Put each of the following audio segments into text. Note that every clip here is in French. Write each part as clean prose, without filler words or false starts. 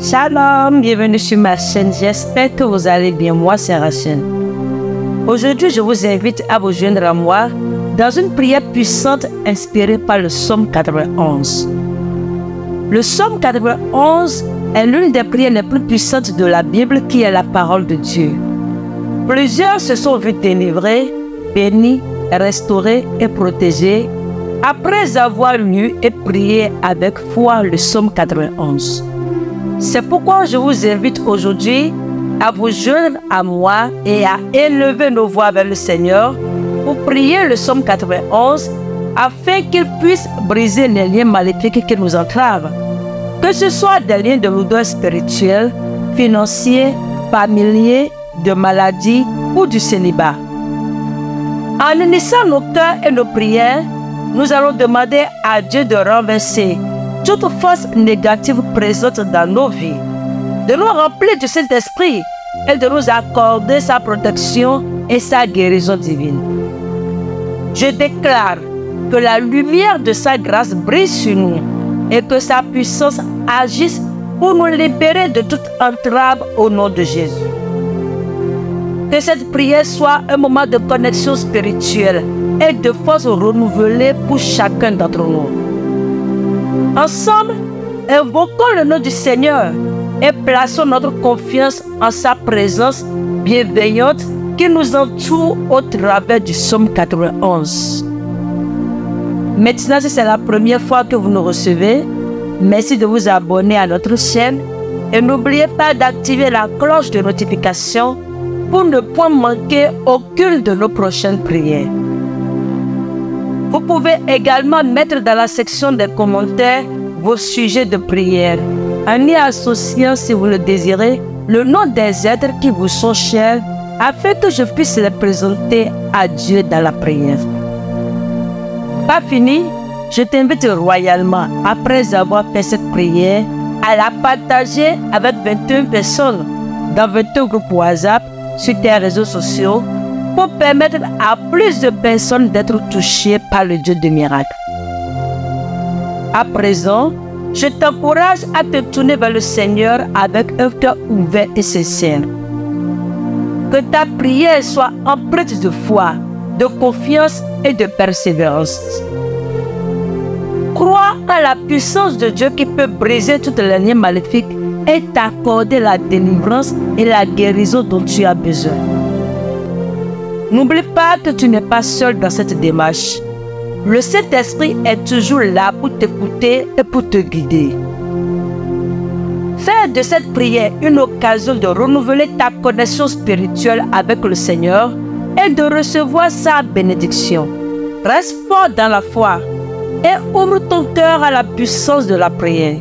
Shalom, bienvenue sur ma chaîne, j'espère que vous allez bien, moi c'est Rachel. Aujourd'hui, je vous invite à vous joindre à moi dans une prière puissante inspirée par le psaume 91. Le psaume 91 est l'une des prières les plus puissantes de la Bible qui est la parole de Dieu. Plusieurs se sont vus délivrés, bénis, restaurés et protégés après avoir lu et prié avec foi le psaume 91. C'est pourquoi je vous invite aujourd'hui à vous joindre à moi et à élever nos voix vers le Seigneur pour prier le psaume 91 afin qu'il puisse briser les liens maléfiques qui nous entravent, que ce soit des liens de lourdeur spirituelle, financiers, familiers, de maladie ou du célibat. En unissant nos cœurs et nos prières, nous allons demander à Dieu de renverser toute force négative présente dans nos vies, de nous remplir du Saint-Esprit et de nous accorder sa protection et sa guérison divine. Je déclare que la lumière de sa grâce brille sur nous et que sa puissance agisse pour nous libérer de toute entrave au nom de Jésus. Que cette prière soit un moment de connexion spirituelle et de force renouvelée pour chacun d'entre nous. Ensemble, invoquons le nom du Seigneur et plaçons notre confiance en sa présence bienveillante qui nous entoure au travers du psaume 91. Maintenant, si c'est la première fois que vous nous recevez, merci de vous abonner à notre chaîne et n'oubliez pas d'activer la cloche de notification pour ne point manquer aucune de nos prochaines prières. Vous pouvez également mettre dans la section des commentaires vos sujets de prière, en y associant, si vous le désirez, le nom des êtres qui vous sont chers, afin que je puisse les présenter à Dieu dans la prière. Pas fini, je t'invite royalement, après avoir fait cette prière, à la partager avec 21 personnes dans 21 groupes WhatsApp sur tes réseaux sociaux, pour permettre à plus de personnes d'être touchées par le Dieu de miracles. À présent, je t'encourage à te tourner vers le Seigneur avec un cœur ouvert et sincère. Que ta prière soit empreinte de foi, de confiance et de persévérance. Crois en la puissance de Dieu qui peut briser toutes les liens maléfiques et t'accorder la délivrance et la guérison dont tu as besoin. N'oublie pas que tu n'es pas seul dans cette démarche. Le Saint-Esprit est toujours là pour t'écouter et pour te guider. Fais de cette prière une occasion de renouveler ta connexion spirituelle avec le Seigneur et de recevoir sa bénédiction. Reste fort dans la foi et ouvre ton cœur à la puissance de la prière.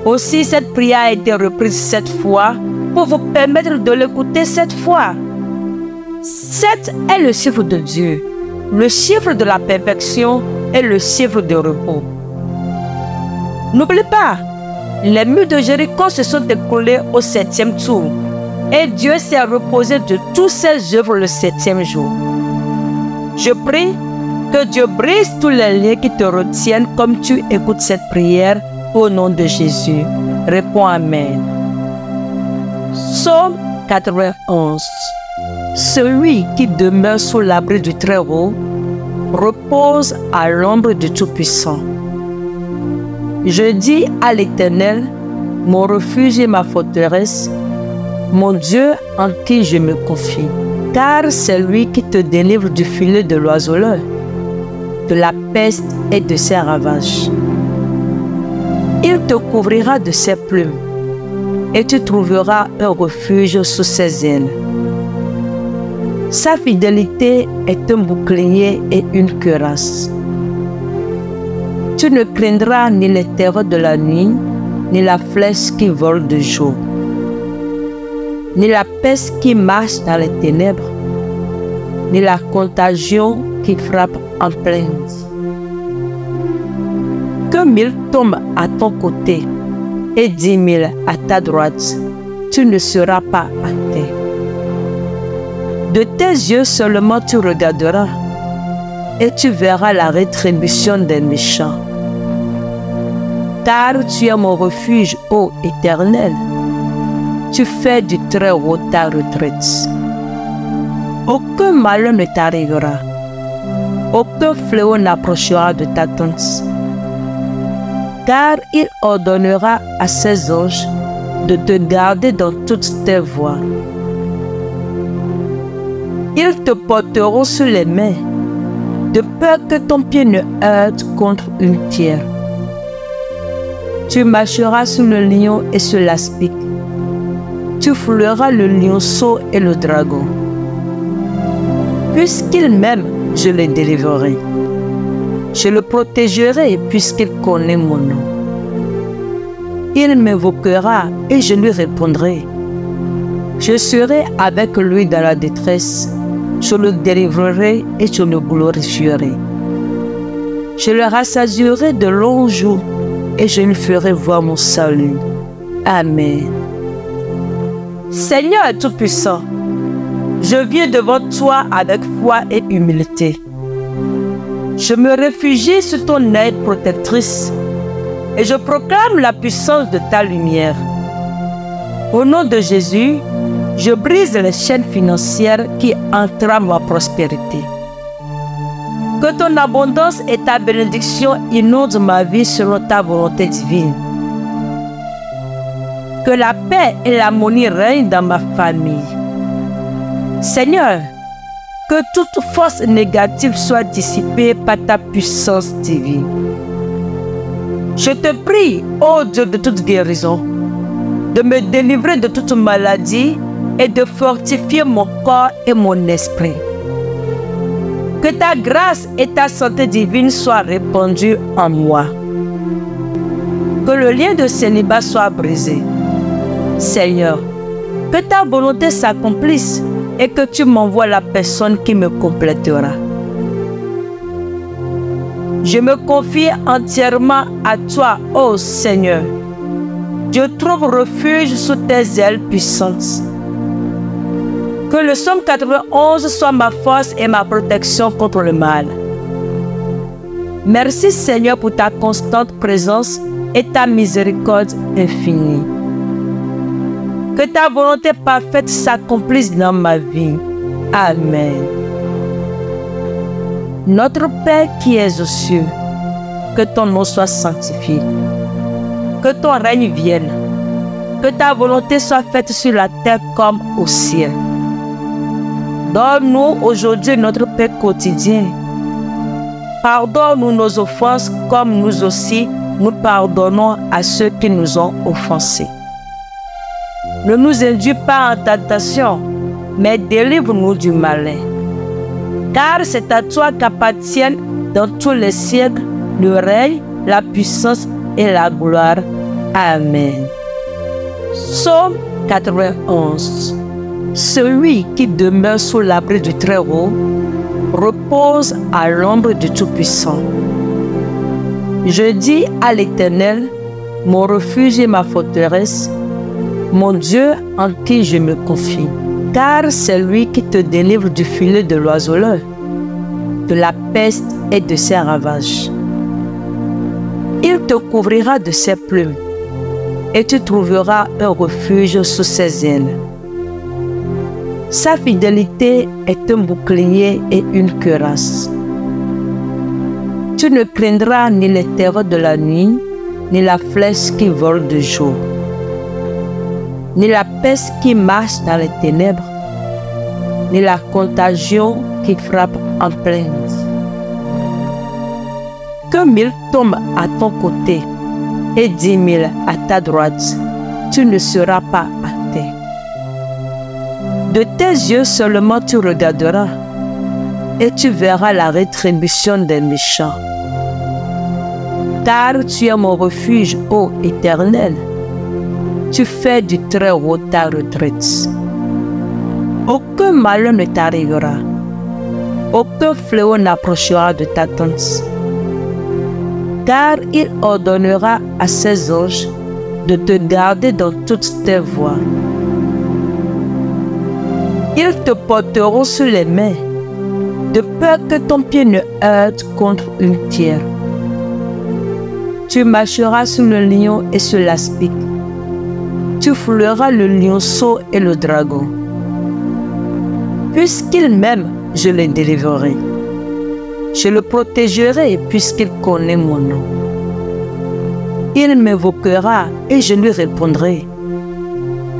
Aussi, cette prière a été reprise 7 fois pour vous permettre de l'écouter 7 fois. 7 est le chiffre de Dieu, le chiffre de la perfection et le chiffre de repos. N'oublie pas, les murs de Jéricho se sont écroulés au 7e tour et Dieu s'est reposé de tous ses œuvres le 7e jour. Je prie que Dieu brise tous les liens qui te retiennent comme tu écoutes cette prière au nom de Jésus. Réponds Amen. Psaume 91. Celui qui demeure sous l'abri du Très-Haut repose à l'ombre du Tout-Puissant. Je dis à l'Éternel, mon refuge et ma forteresse, mon Dieu en qui je me confie. Car c'est lui qui te délivre du filet de l'oiseleur, de la peste et de ses ravages. Il te couvrira de ses plumes et tu trouveras un refuge sous ses ailes. Sa fidélité est un bouclier et une cuirasse. Tu ne craindras ni les terreurs de la nuit, ni la flèche qui vole de jour, ni la peste qui marche dans les ténèbres, ni la contagion qui frappe en pleine nuit. Que 1000 tombent à ton côté et 10 000 à ta droite, tu ne seras pas atteint. De tes yeux seulement tu regarderas et tu verras la rétribution des méchants. car tu es mon refuge, ô Éternel. Tu fais du Très-Haut ta retraite. Aucun malheur ne t'arrivera. Aucun fléau n'approchera de ta tente. Car il ordonnera à ses anges de te garder dans toutes tes voies. Ils te porteront sur les mains, de peur que ton pied ne heurte contre une pierre. Tu marcheras sur le lion et sur l'aspic. Tu fouleras le lionceau et le dragon. Puisqu'il m'aime, je le délivrerai. Je le protégerai puisqu'il connaît mon nom. Il m'invoquera et je lui répondrai. Je serai avec lui dans la détresse. Je le délivrerai et je le glorifierai. Je le rassasierai de longs jours et je lui ferai voir mon salut. Amen. Seigneur Tout-Puissant, je viens devant toi avec foi et humilité. Je me réfugie sous ton aide protectrice et je proclame la puissance de ta lumière. Au nom de Jésus, je brise les chaînes financières qui entravent ma prospérité. Que ton abondance et ta bénédiction inondent ma vie selon ta volonté divine. Que la paix et l'harmonie règnent dans ma famille. Seigneur, que toute force négative soit dissipée par ta puissance divine. Je te prie, ô Dieu de toute guérison, de me délivrer de toute maladie et de fortifier mon corps et mon esprit. Que ta grâce et ta santé divine soient répandues en moi. Que le lien de célibat soit brisé. Seigneur, que ta volonté s'accomplisse et que tu m'envoies la personne qui me complétera. Je me confie entièrement à toi, ô Seigneur. Je trouve refuge sous tes ailes puissantes. Que le psaume 91 soit ma force et ma protection contre le mal. Merci Seigneur pour ta constante présence et ta miséricorde infinie. Que ta volonté parfaite s'accomplisse dans ma vie. Amen. Notre Père qui es aux cieux, que ton nom soit sanctifié. Que ton règne vienne. Que ta volonté soit faite sur la terre comme au ciel. Donne-nous aujourd'hui notre pain quotidien. Pardonne-nous nos offenses comme nous aussi nous pardonnons à ceux qui nous ont offensés. Ne nous induis pas en tentation, mais délivre-nous du malin. Car c'est à toi qu'appartiennent dans tous les siècles le règne, la puissance et la gloire. Amen. Psaume 91. Celui qui demeure sous l'abri du Très-Haut repose à l'ombre du Tout-Puissant. Je dis à l'Éternel, mon refuge et ma forteresse, mon Dieu en qui je me confie. Car c'est lui qui te délivre du filet de l'oiseleur, de la peste et de ses ravages. Il te couvrira de ses plumes et tu trouveras un refuge sous ses ailes. Sa fidélité est un bouclier et une cuirasse. Tu ne craindras ni les terreurs de la nuit, ni la flèche qui vole de jour, ni la peste qui marche dans les ténèbres, ni la contagion qui frappe en pleine nuit. Que 1000 tombent à ton côté et 10 000 à ta droite, tu ne seras pas à terre. De tes yeux seulement tu regarderas et tu verras la rétribution des méchants. Car tu es mon refuge, ô Éternel. Tu fais du Très-Haut ta retraite. Aucun malheur ne t'arrivera. Aucun fléau n'approchera de ta tente. Car il ordonnera à ses anges de te garder dans toutes tes voies. Ils te porteront sur les mains, de peur que ton pied ne heurte contre une pierre. Tu marcheras sur le lion et sur l'aspic. Tu fouleras le lionceau et le dragon. Puisqu'il m'aime, je le délivrerai. Je le protégerai puisqu'il connaît mon nom. Il m'invoquera et je lui répondrai.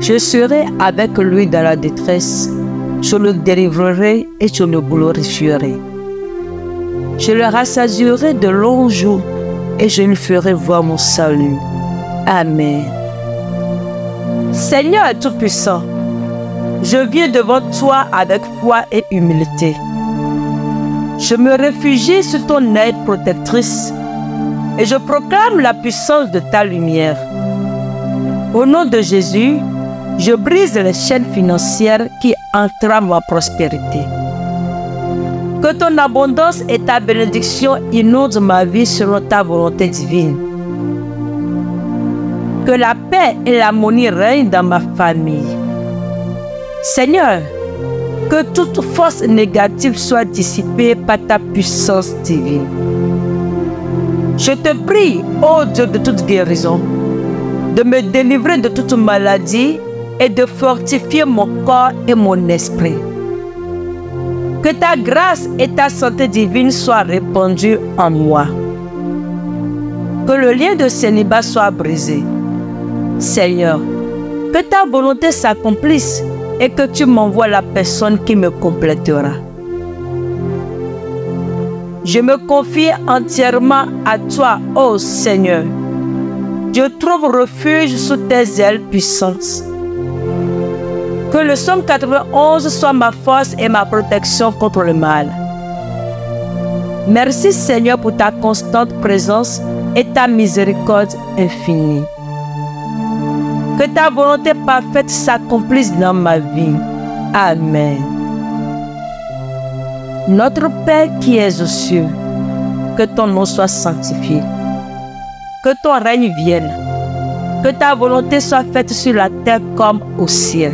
Je serai avec lui dans la détresse. Je le délivrerai et je le glorifierai. Je le rassasierai de longs jours et je lui ferai voir mon salut. Amen. Seigneur Tout-Puissant, je viens devant toi avec foi et humilité. Je me réfugie sous ton aide protectrice et je proclame la puissance de ta lumière. Au nom de Jésus, je brise les chaînes financières qui entravent ma prospérité. Que ton abondance et ta bénédiction inondent ma vie selon ta volonté divine. Que la paix et l'harmonie règnent dans ma famille. Seigneur, que toute force négative soit dissipée par ta puissance divine. Je te prie, ô Dieu de toute guérison, de me délivrer de toute maladie et de fortifier mon corps et mon esprit. Que ta grâce et ta santé divine soient répandues en moi. Que le lien de célibat soit brisé. Seigneur, que ta volonté s'accomplisse et que tu m'envoies la personne qui me complétera. Je me confie entièrement à toi, ô Seigneur. Je trouve refuge sous tes ailes puissantes. Que le psaume 91 soit ma force et ma protection contre le mal. Merci Seigneur pour ta constante présence et ta miséricorde infinie. Que ta volonté parfaite s'accomplisse dans ma vie. Amen. Notre Père qui es aux cieux, que ton nom soit sanctifié. Que ton règne vienne. Que ta volonté soit faite sur la terre comme au ciel.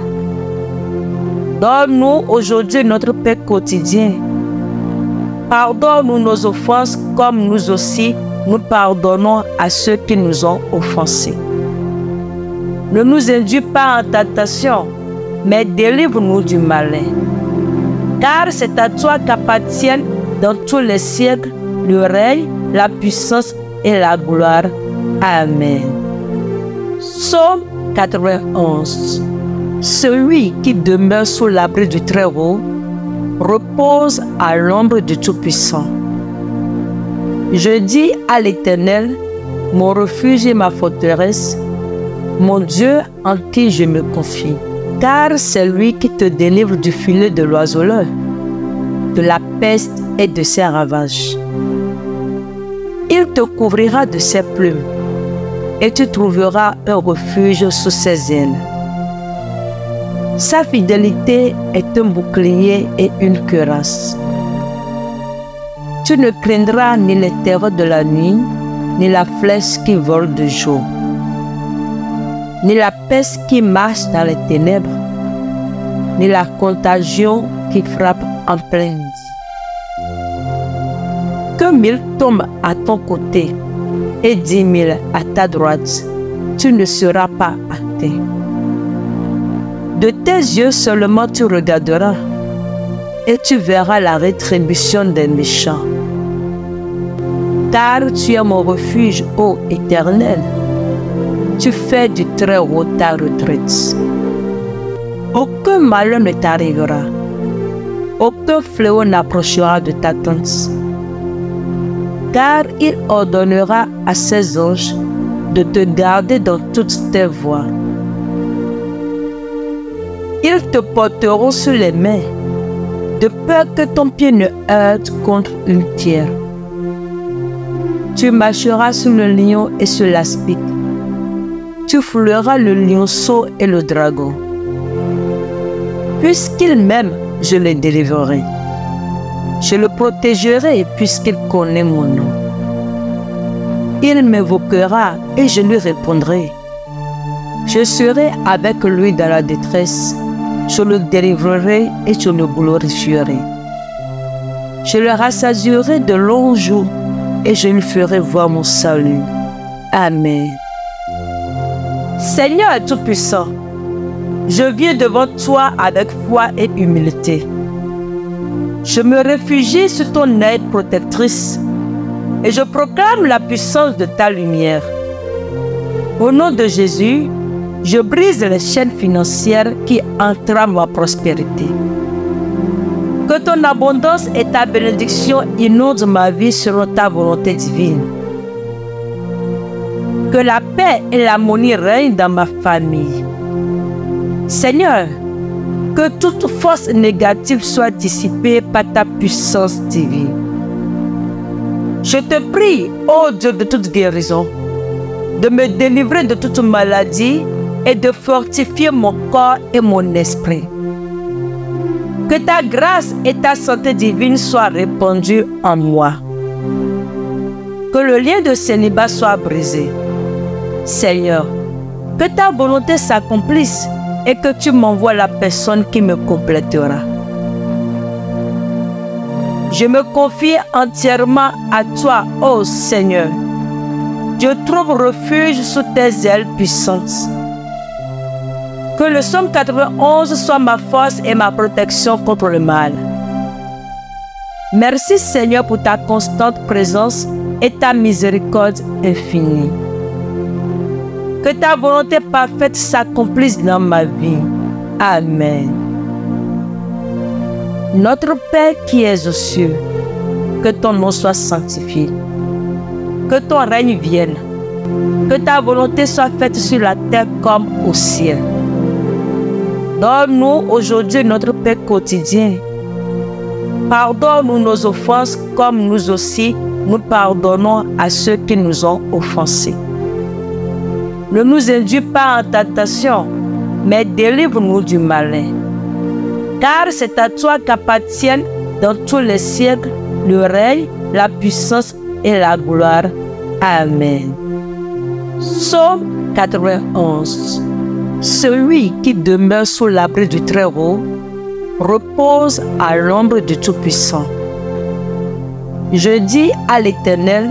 Donne-nous aujourd'hui notre pain quotidien. Pardonne-nous nos offenses comme nous aussi nous pardonnons à ceux qui nous ont offensés. Ne nous induis pas en tentation, mais délivre-nous du malin. Car c'est à toi qu'appartiennent dans tous les siècles le règne, la puissance et la gloire. Amen. Psaume 91. Celui qui demeure sous l'abri du Très-Haut repose à l'ombre du Tout-Puissant. Je dis à l'Éternel, mon refuge et ma forteresse, mon Dieu en qui je me confie. Car c'est lui qui te délivre du filet de l'oiseleur, de la peste et de ses ravages. Il te couvrira de ses plumes et tu trouveras un refuge sous ses ailes. Sa fidélité est un bouclier et une cuirasse. Tu ne craindras ni les terreurs de la nuit, ni la flèche qui vole de jour, ni la peste qui marche dans les ténèbres, ni la contagion qui frappe en plein midi. Que 1000 tombent à ton côté et 10 000 à ta droite, tu ne seras pas atteint. De tes yeux seulement tu regarderas et tu verras la rétribution des méchants. Car tu es mon refuge, ô Éternel. Tu fais du Très-Haut ta retraite. Aucun malheur ne t'arrivera. Aucun fléau n'approchera de ta tente. Car il ordonnera à ses anges de te garder dans toutes tes voies. Ils te porteront sur les mains, de peur que ton pied ne heurte contre une pierre. Tu marcheras sur le lion et sur l'aspic. Tu fouleras le lionceau et le dragon. Puisqu'il m'aime, je le délivrerai. Je le protégerai puisqu'il connaît mon nom. Il m'invoquera et je lui répondrai. Je serai avec lui dans la détresse. Je le délivrerai et je le glorifierai. Je le rassasierai de longs jours et je lui ferai voir mon salut. Amen. Seigneur Tout-Puissant, je viens devant toi avec foi et humilité. Je me réfugie sous ton aide protectrice et je proclame la puissance de ta lumière. Au nom de Jésus, je brise les chaînes financières qui entravent ma prospérité. Que ton abondance et ta bénédiction inondent ma vie selon ta volonté divine. Que la paix et l'harmonie règnent dans ma famille. Seigneur, que toute force négative soit dissipée par ta puissance divine. Je te prie, ô Dieu de toute guérison, de me délivrer de toute maladie et de fortifier mon corps et mon esprit. Que ta grâce et ta santé divine soient répandues en moi. Que le lien de célibat soit brisé. Seigneur, que ta volonté s'accomplisse et que tu m'envoies la personne qui me complétera. Je me confie entièrement à toi, ô Seigneur. Je trouve refuge sous tes ailes puissantes. Que le psaume 91 soit ma force et ma protection contre le mal. Merci Seigneur pour ta constante présence et ta miséricorde infinie. Que ta volonté parfaite s'accomplisse dans ma vie. Amen. Notre Père qui es aux cieux, que ton nom soit sanctifié. Que ton règne vienne. Que ta volonté soit faite sur la terre comme au ciel. Donne-nous aujourd'hui notre pain quotidien. Pardonne-nous nos offenses comme nous aussi nous pardonnons à ceux qui nous ont offensés. Ne nous induis pas en tentation, mais délivre-nous du malin. Car c'est à toi qu'appartiennent dans tous les siècles le règne, la puissance et la gloire. Amen. Psaume 91. Celui qui demeure sous l'abri du Très-Haut repose à l'ombre du Tout-Puissant. Je dis à l'Éternel,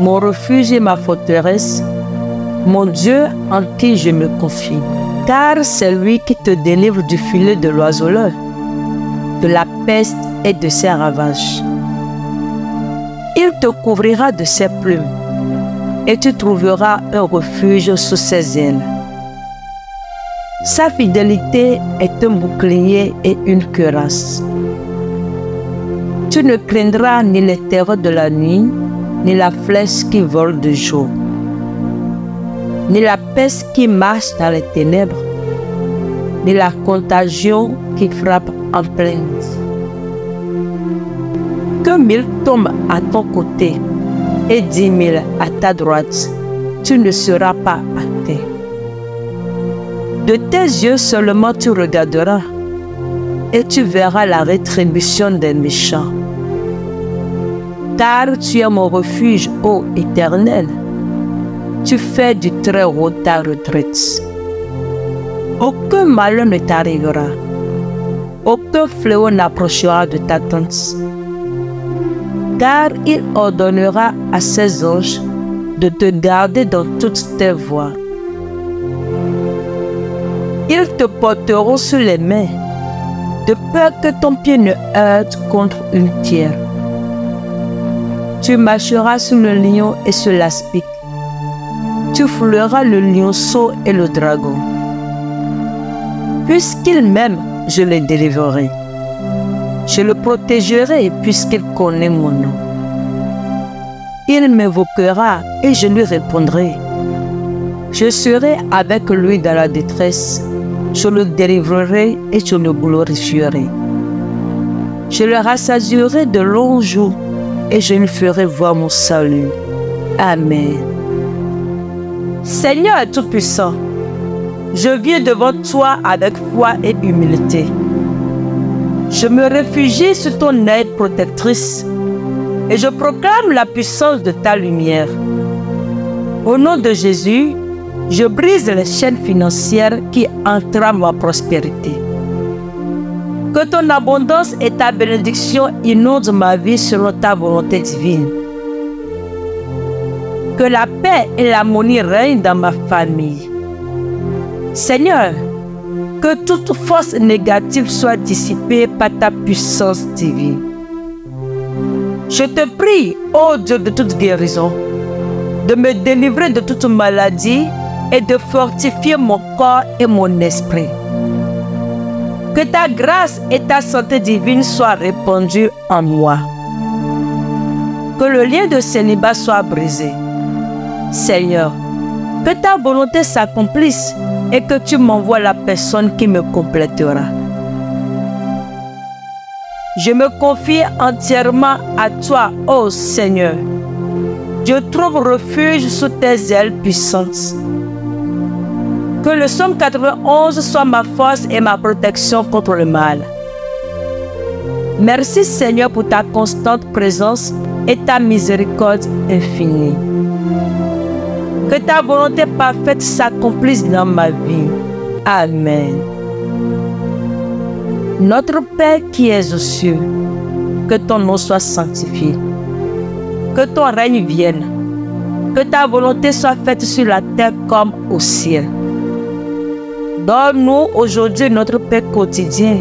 mon refuge et ma forteresse, mon Dieu en qui je me confie. Car c'est lui qui te délivre du filet de l'oiseleur, de la peste et de ses ravages. Il te couvrira de ses plumes et tu trouveras un refuge sous ses ailes. Sa fidélité est un bouclier et une cuirasse. Tu ne craindras ni les terreurs de la nuit, ni la flèche qui vole de jour, ni la peste qui marche dans les ténèbres, ni la contagion qui frappe en pleine nuit. Que 1000 tombent à ton côté et 10 000 à ta droite, tu ne seras pas atteint. De tes yeux seulement tu regarderas et tu verras la rétribution des méchants. Car tu es mon refuge, ô Éternel. Tu fais du Très-Haut ta retraite. Aucun malheur ne t'arrivera. Aucun fléau n'approchera de ta tente. Car il ordonnera à ses anges de te garder dans toutes tes voies. Ils te porteront sur les mains, de peur que ton pied ne heurte contre une pierre. Tu marcheras sur le lion et sur l'aspic. Tu fouleras le lionceau et le dragon. Puisqu'il m'aime, je le délivrerai. Je le protégerai puisqu'il connaît mon nom. Il m'invoquera et je lui répondrai. Je serai avec lui dans la détresse. Je le délivrerai et je le glorifierai. Je le rassasierai de longs jours et je lui ferai voir mon salut. Amen. Seigneur Tout-Puissant, je viens devant toi avec foi et humilité. Je me réfugie sous ton aide protectrice et je proclame la puissance de ta lumière. Au nom de Jésus, je brise les chaînes financières qui entravent ma prospérité. Que ton abondance et ta bénédiction inondent ma vie selon ta volonté divine. Que Que la paix et l'harmonie règnent dans ma famille. Seigneur, que toute force négative soit dissipée par ta puissance divine. Je te prie, ô Dieu de toute guérison, de me délivrer de toute maladie et de fortifier mon corps et mon esprit. Que ta grâce et ta santé divine soient répandues en moi. Que le lien de célibat soit brisé. Seigneur, que ta volonté s'accomplisse et que tu m'envoies la personne qui me complétera. Je me confie entièrement à toi, ô Seigneur. Je trouve refuge sous tes ailes puissantes. Que le psaume 91 soit ma force et ma protection contre le mal. Merci Seigneur pour ta constante présence et ta miséricorde infinie. Que ta volonté parfaite s'accomplisse dans ma vie. Amen. Notre Père qui es aux cieux, que ton nom soit sanctifié. Que ton règne vienne. Que ta volonté soit faite sur la terre comme au ciel. Donne-nous aujourd'hui notre pain quotidien.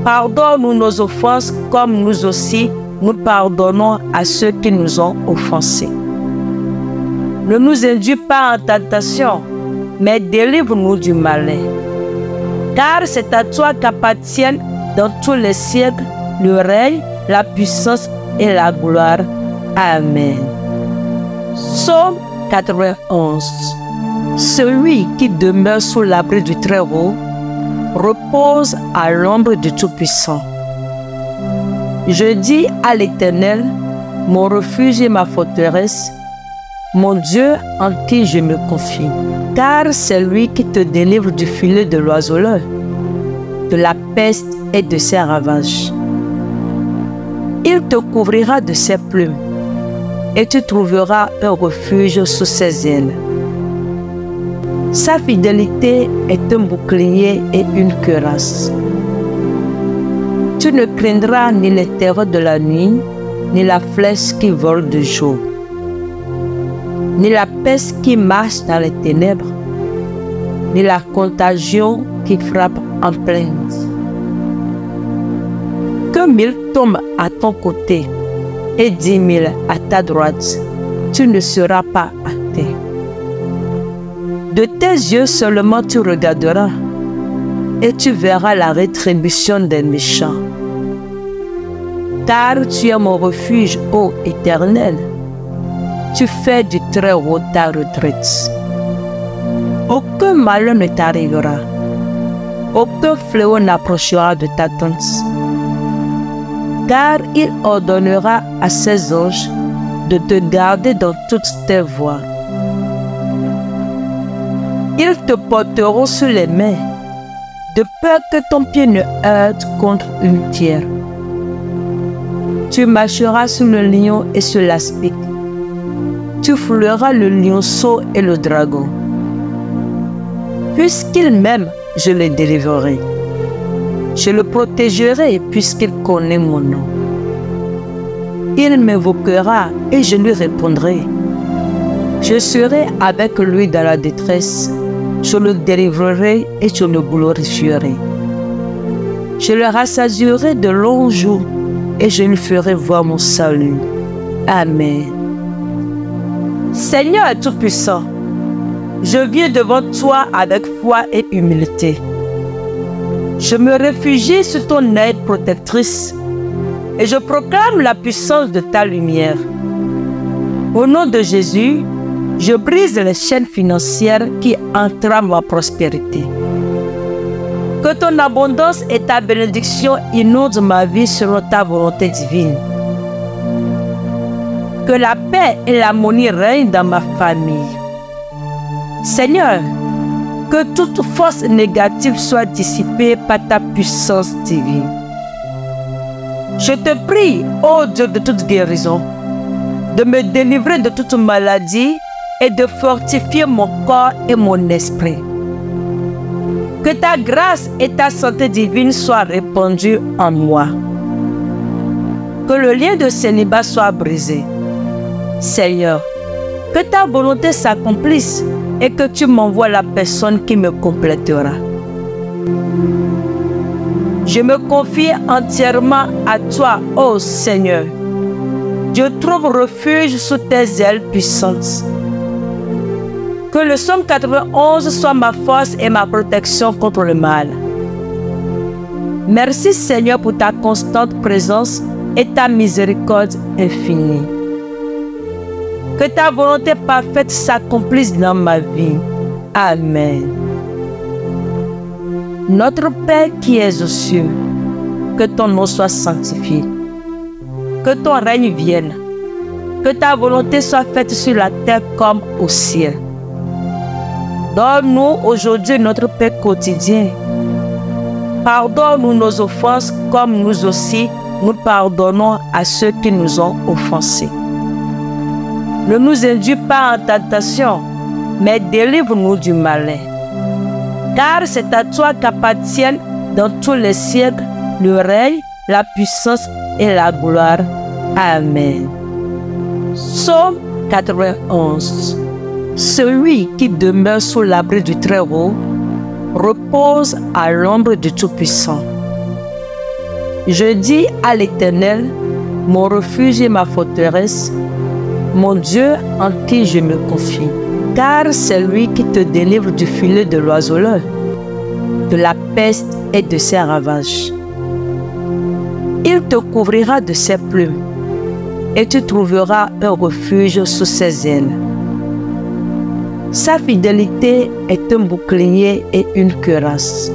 Pardonne-nous nos offenses comme nous aussi nous pardonnons à ceux qui nous ont offensés. Ne nous induis pas en tentation, mais délivre-nous du malin. Car c'est à toi qu'appartiennent dans tous les siècles le règne, la puissance et la gloire. Amen. Psaume 91. Celui qui demeure sous l'abri du Très-Haut repose à l'ombre du Tout-Puissant. Je dis à l'Éternel, mon refuge et ma forteresse, mon Dieu en qui je me confie. Car c'est lui qui te délivre du filet de l'oiseleur, de la peste et de ses ravages. Il te couvrira de ses plumes et tu trouveras un refuge sous ses ailes. Sa fidélité est un bouclier et une cuirasse. Tu ne craindras ni les terreurs de la nuit, ni la flèche qui vole de jour, ni la peste qui marche dans les ténèbres, ni la contagion qui frappe en pleine nuit. Que 1000 tombent à ton côté et 10 000 à ta droite, tu ne seras pas atteint. De tes yeux seulement tu regarderas et tu verras la rétribution des méchants. Car tu es mon refuge, ô Éternel. Tu fais du Très-Haut ta retraite. Aucun malheur ne t'arrivera. Aucun fléau n'approchera de ta tente. Car il ordonnera à ses anges de te garder dans toutes tes voies. Ils te porteront sur les mains, de peur que ton pied ne heurte contre une pierre. Tu marcheras sur le lion et sur l'aspic. Tu fouleras le lionceau et le dragon. Puisqu'il m'aime, je le délivrerai. Je le protégerai puisqu'il connaît mon nom. Il m'invoquera et je lui répondrai. Je serai avec lui dans la détresse. Je le délivrerai et je le glorifierai. Je le rassasierai de longs jours et je lui ferai voir mon salut. Amen. Seigneur Tout-Puissant, je viens devant toi avec foi et humilité. Je me réfugie sous ton aide protectrice et je proclame la puissance de ta lumière. Au nom de Jésus, je brise les chaînes financières qui entravent ma prospérité. Que ton abondance et ta bénédiction inondent ma vie selon ta volonté divine. Que la paix et l'harmonie règnent dans ma famille. Seigneur, que toute force négative soit dissipée par ta puissance divine. Je te prie, ô Dieu de toute guérison, de me délivrer de toute maladie et de fortifier mon corps et mon esprit. Que ta grâce et ta santé divine soient répandues en moi. Que le lien de célibat soit brisé. Seigneur, Que ta volonté s'accomplisse et que tu m'envoies la personne qui me complétera. Je me confie entièrement à toi, ô Seigneur. Je trouve refuge sous tes ailes puissantes. Que le psaume 91 soit ma force et ma protection contre le mal. Merci Seigneur pour ta constante présence et ta miséricorde infinie. Que ta volonté parfaite s'accomplisse dans ma vie. Amen. Notre Père qui es aux cieux, que ton nom soit sanctifié. Que ton règne vienne. Que ta volonté soit faite sur la terre comme au ciel. Donne-nous aujourd'hui notre pain quotidien. Pardonne-nous nos offenses comme nous aussi nous pardonnons à ceux qui nous ont offensés. Ne nous induis pas en tentation, mais délivre-nous du malin. Car c'est à toi qu'appartiennent dans tous les siècles le règne, la puissance et la gloire. Amen. Psaume 91. Celui qui demeure sous l'abri du Très-Haut repose à l'ombre du Tout-Puissant. Je dis à l'Éternel, mon refuge et ma forteresse, mon Dieu en qui je me confie. Car c'est lui qui te délivre du filet de l'oiseleur, de la peste et de ses ravages. Il te couvrira de ses plumes et tu trouveras un refuge sous ses ailes. Sa fidélité est un bouclier et une cuirasse.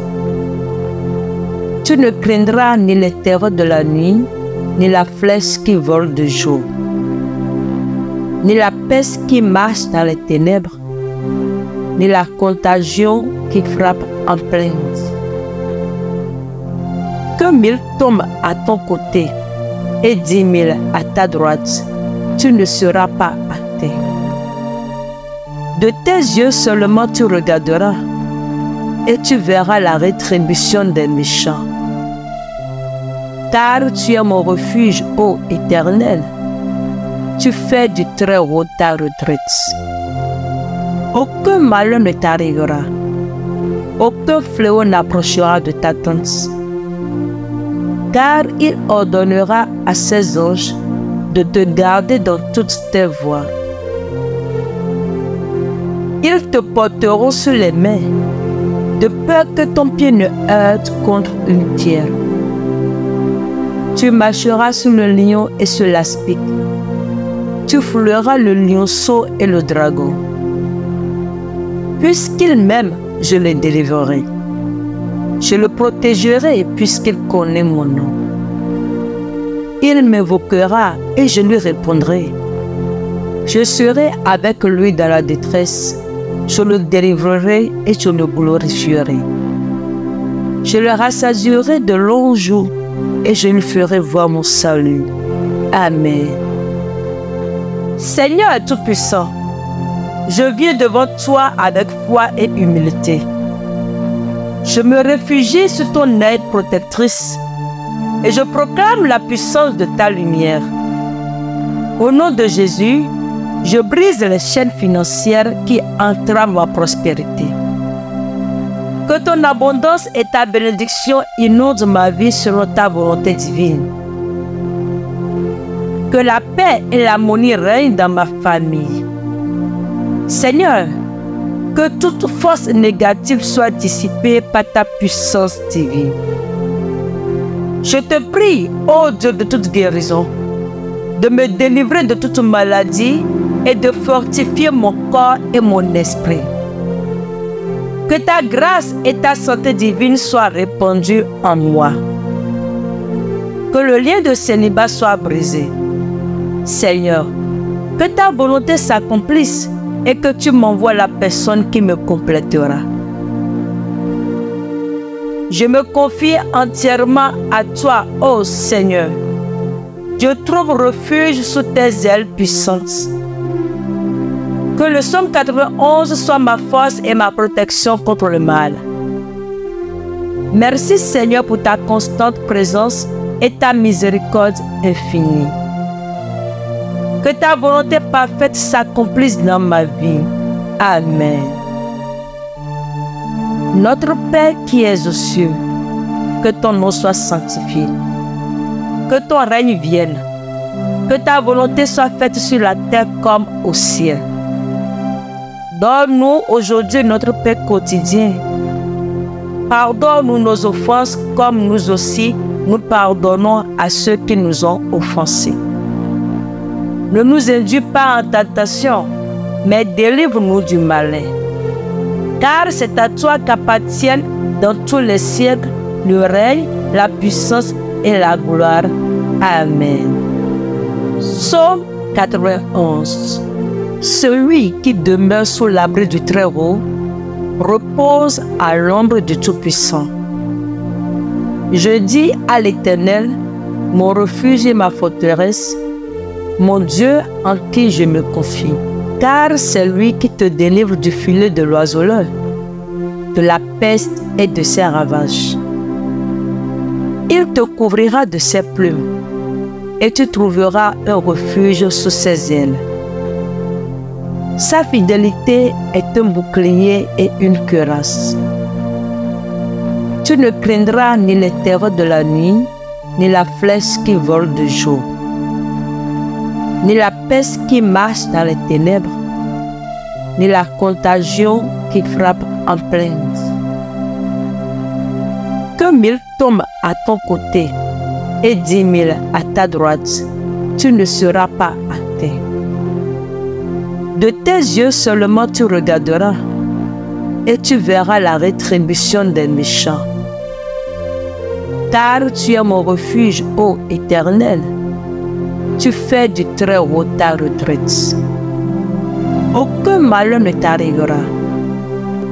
Tu ne craindras ni les terreurs de la nuit, ni la flèche qui vole de jour, ni la peste qui marche dans les ténèbres, ni la contagion qui frappe en pleine nuit. Que 1000 tombent à ton côté et 10 000 à ta droite, tu ne seras pas atteint. De tes yeux seulement tu regarderas et tu verras la rétribution des méchants. Car tu es mon refuge, ô Éternel. Tu fais du Très-Haut ta retraite. Aucun malheur ne t'arrivera. Aucun fléau n'approchera de ta tente. Car il ordonnera à ses anges de te garder dans toutes tes voies. Ils te porteront sur les mains, de peur que ton pied ne heurte contre une pierre. Tu marcheras sur le lion et sur l'aspic. Tu fouleras le lionceau et le dragon. Puisqu'il m'aime, je le délivrerai. Je le protégerai puisqu'il connaît mon nom. Il m'invoquera et je lui répondrai. Je serai avec lui dans la détresse. Je le délivrerai et je le glorifierai. Je le rassasierai de longs jours et je lui ferai voir mon salut. Amen. Seigneur Tout-Puissant, je viens devant toi avec foi et humilité. Je me réfugie sous ton aide protectrice et je proclame la puissance de ta lumière. Au nom de Jésus, je brise les chaînes financières qui entravent ma prospérité. Que ton abondance et ta bénédiction inondent ma vie selon ta volonté divine. Que la paix et l'harmonie règnent dans ma famille. Seigneur, que toute force négative soit dissipée par ta puissance divine. Je te prie, ô Dieu de toute guérison, de me délivrer de toute maladie et de fortifier mon corps et mon esprit. Que ta grâce et ta santé divine soient répandues en moi. Que le lien de célibat soit brisé. Seigneur, que ta volonté s'accomplisse et que tu m'envoies la personne qui me complétera. Je me confie entièrement à toi, ô Seigneur. Je trouve refuge sous tes ailes puissantes. Que le psaume 91 soit ma force et ma protection contre le mal. Merci Seigneur pour ta constante présence et ta miséricorde infinie. Que ta volonté parfaite s'accomplisse dans ma vie. Amen. Notre Père qui es aux cieux, que ton nom soit sanctifié. Que ton règne vienne. Que ta volonté soit faite sur la terre comme au ciel. Donne-nous aujourd'hui notre pain quotidien. Pardonne-nous nos offenses comme nous aussi nous pardonnons à ceux qui nous ont offensés. Ne nous induis pas en tentation, mais délivre-nous du malin. Car c'est à toi qu'appartiennent dans tous les siècles le règne, la puissance et la gloire. Amen. Psaume 91. Celui qui demeure sous l'abri du Très-Haut repose à l'ombre du Tout-Puissant. Je dis à l'Éternel, mon refuge et ma forteresse, mon Dieu en qui je me confie. Car c'est lui qui te délivre du filet de l'oiseleur, de la peste et de ses ravages. Il te couvrira de ses plumes, et tu trouveras un refuge sous ses ailes. Sa fidélité est un bouclier et une cuirasse. Tu ne craindras ni les terreurs de la nuit, ni la flèche qui vole de jour, ni la peste qui marche dans les ténèbres, ni la contagion qui frappe en plaine. Que 1000 tombent à ton côté et 10 000 à ta droite, tu ne seras pas atteint. De tes yeux seulement tu regarderas et tu verras la rétribution des méchants. Car tu es mon refuge, ô Éternel. Tu fais du Très-Haut ta retraite. Aucun malheur ne t'arrivera.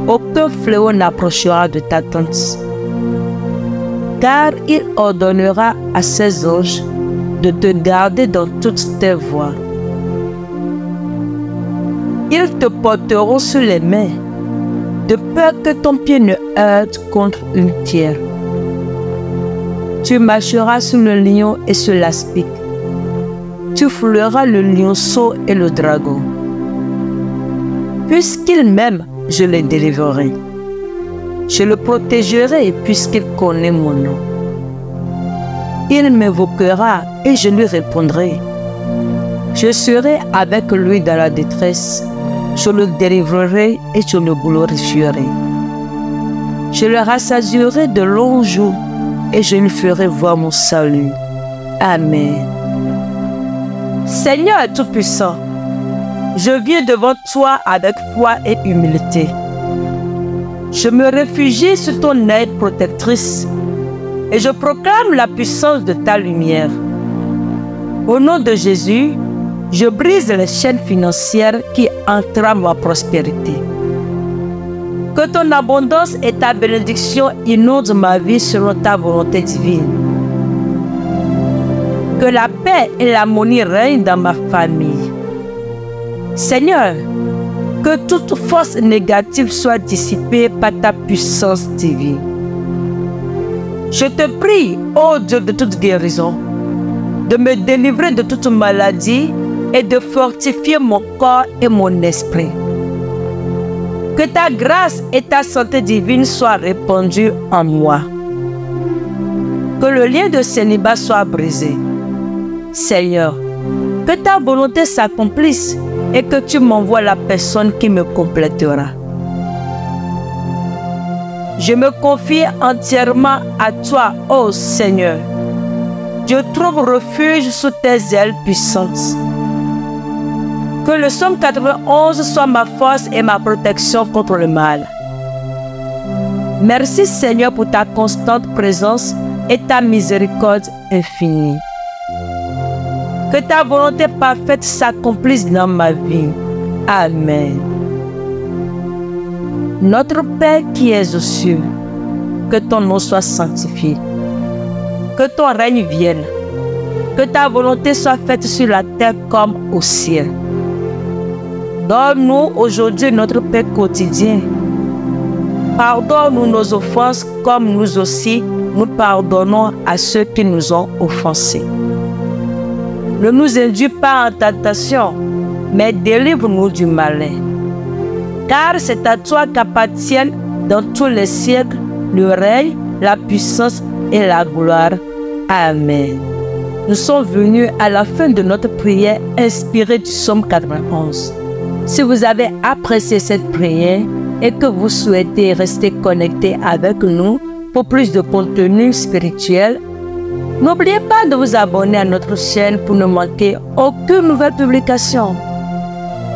Aucun fléau n'approchera de ta tente. Car il ordonnera à ses anges de te garder dans toutes tes voies. Ils te porteront sur les mains, de peur que ton pied ne heurte contre une pierre. Tu marcheras sur le lion et sur l'aspic. Tu fouleras le lionceau et le dragon. Puisqu'il m'aime, je le délivrerai. Je le protégerai puisqu'il connaît mon nom. Il m'invoquera et je lui répondrai. Je serai avec lui dans la détresse. Je le délivrerai et je le glorifierai. Je le rassasierai de longs jours et je lui ferai voir mon salut. Amen. Seigneur Tout-Puissant, je viens devant toi avec foi et humilité. Je me réfugie sous ton aide protectrice et je proclame la puissance de ta lumière. Au nom de Jésus, je brise les chaînes financières qui entravent ma prospérité. Que ton abondance et ta bénédiction inondent ma vie selon ta volonté divine. Que la paix et l'harmonie règnent dans ma famille. Seigneur, que toute force négative soit dissipée par ta puissance divine. Je te prie, ô Dieu de toute guérison, de me délivrer de toute maladie et de fortifier mon corps et mon esprit. Que ta grâce et ta santé divine soient répandues en moi. Que le lien de célibat soit brisé. Seigneur, que ta volonté s'accomplisse et que tu m'envoies la personne qui me complétera. Je me confie entièrement à toi, ô Seigneur. Je trouve refuge sous tes ailes puissantes. Que le psaume 91 soit ma force et ma protection contre le mal. Merci Seigneur pour ta constante présence et ta miséricorde infinie. Que ta volonté parfaite s'accomplisse dans ma vie. Amen. Notre Père qui es aux cieux, que ton nom soit sanctifié. Que ton règne vienne. Que ta volonté soit faite sur la terre comme au ciel. Donne-nous aujourd'hui notre pain quotidien. Pardonne-nous nos offenses comme nous aussi nous pardonnons à ceux qui nous ont offensés. Ne nous induis pas en tentation, mais délivre-nous du malin. Car c'est à toi qu'appartiennent dans tous les siècles le règne, la puissance et la gloire. Amen. Nous sommes venus à la fin de notre prière inspirée du psaume 91. Si vous avez apprécié cette prière et que vous souhaitez rester connecté avec nous pour plus de contenu spirituel, n'oubliez pas de vous abonner à notre chaîne pour ne manquer aucune nouvelle publication.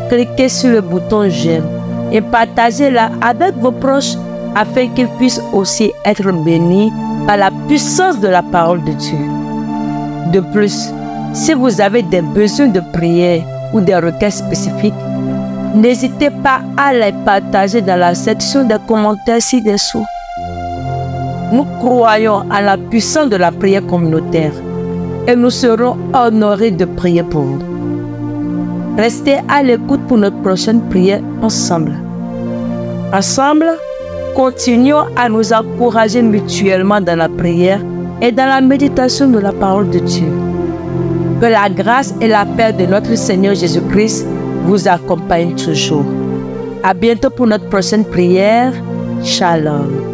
Cliquez sur le bouton j'aime et partagez-la avec vos proches afin qu'ils puissent aussi être bénis par la puissance de la parole de Dieu. De plus, si vous avez des besoins de prière ou des requêtes spécifiques, n'hésitez pas à les partager dans la section des commentaires ci-dessous. Nous croyons à la puissance de la prière communautaire et nous serons honorés de prier pour vous. Restez à l'écoute pour notre prochaine prière ensemble. Ensemble, continuons à nous encourager mutuellement dans la prière et dans la méditation de la parole de Dieu. Que la grâce et la paix de notre Seigneur Jésus-Christ vous accompagnent toujours. À bientôt pour notre prochaine prière. Shalom.